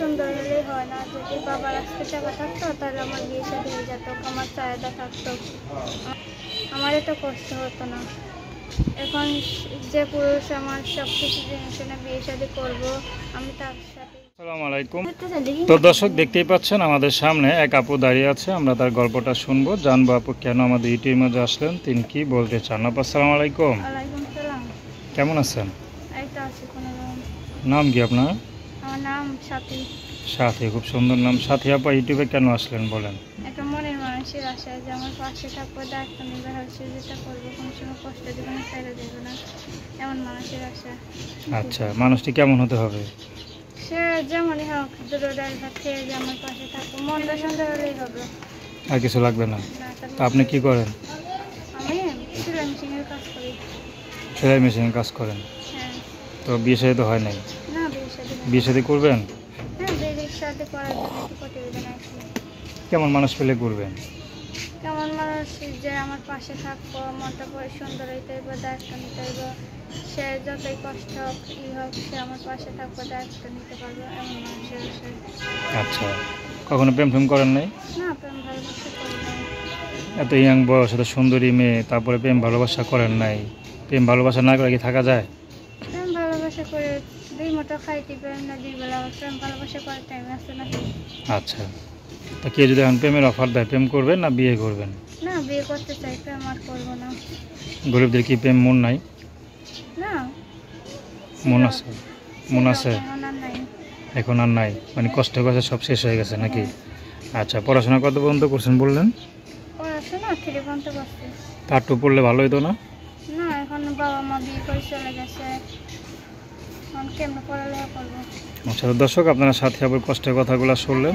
সুন্দর হলেই হয় না, যদি বাবার আজকে টাকা থাকতো তাহলে আমার বিয়ে শাদী হয়ে যেত, আমার চাহিদা থাকতো, আমার এত কষ্ট হতো না। এখন যে পুরুষ আমার সব কিছু জেনে শুনে বিয়ে শাদী করবো, আমি তার সাথে। আসসালামু আলাইকুম। তো দর্শক দেখতেই পাচ্ছেন আমাদের সামনে এক আপু দাঁড়িয়ে আছে, আমরা তার গল্পটা শুনবো, জানবো আপু কেন আমাদের ইউটিউবের মাঝে আসলেন, তিনি কি বলতে চান। আপু আসসালামু আলাইকুম, ওয়ালাইকুম সালাম। কেমন আছেন? এই তো আছি কোনো রকম। নাম কি আপনার? আমার নাম সাথী। সাথী, খুব সুন্দর নাম। সাথী আপা ইউটিউবে কেন আসলেন বলেন? একটা মনের মানুষের আশা যে আমার পাশে থাকবো, দায়িত্ব নিবে, হচ্ছে যেটা করবো, কোনো সময় কষ্ট দেবে না, ছেড়ে দেবে না, এমন মানুষের আশা। আচ্ছা, মানুষটি কেমন হতে হবে? সে যেমনই হোক, দুটো ডাল ভাত খেয়ে যে আমার পাশে থাকবো, মনটা সুন্দর হলেই হবে। আর কিছু লাগবে না? না, তার তা আপনি কি করেন? আমি সেলাই মেশিনের কাজ করি। সেলাই মেশিনের কাজ করেন? হ্যাঁ। তো বিয়ে শাদী তো হয় নাই, না, বিয়ে শাদী না। বিয়ে শাদী করবেন? হ্যাঁ, বিয়ের শাদী করার জন্য একটু প্রতিবেদন আছে। কেমন মানুষ পেলে করবেন? কেমন মানুষ যে আমার পাশে থাকবো, মনটা সুন্দর হইতে হইব, দায়িত্ব নিতে হইব, সে যতই কষ্ট হোক ই হোক, সে আমার পাশে থাকবো, দায়িত্ব নিতে পারবো, এমন মানুষের আশায়। আচ্ছা, কখনো প্রেম ফেম করেন নাই? না, প্রেম ভালোবাসা করি নাই। এত ইয়াং বয়স, এত সুন্দরী মেয়ে, তারপরে প্রেম ভালোবাসা করেন নাই? প্রেম ভালোবাসা না করে কি থাকা যায়? প্রেম ভালোবাসা করে দুই মুঠো খাইতে পারেন না, দুই বেলা আবার প্রেম ভালোবাসা করার টাইম আছে নাকি? আচ্ছা, তা কে যদি এখন প্রেমের অফার দেয়, প্রেম করবেন না বিয়ে করবেন? না, বিয়ে করতে চাই, প্রেম আর করবো না। গরিবদের কি প্রেম মন নাই? না, মন আছে, মন আছে, এখন আর নাই। এখন আর নাই, মানে কষ্ট কষ্ট সব শেষ হয়ে গেছে নাকি? আচ্ছা, পড়াশোনা কত পর্যন্ত করছেন বললেন? পড়াশোনা 3 পর্যন্ত করছি। তার টু পড়লে ভালো হতো না? না, এখন বাবা মা বিয়ে করে চলে গেছে, এখন কেমন পড়ালেখা করবো। আচ্ছা, দর্শক আপনারা সাথে আবার কষ্টের কথাগুলো শুনলেন।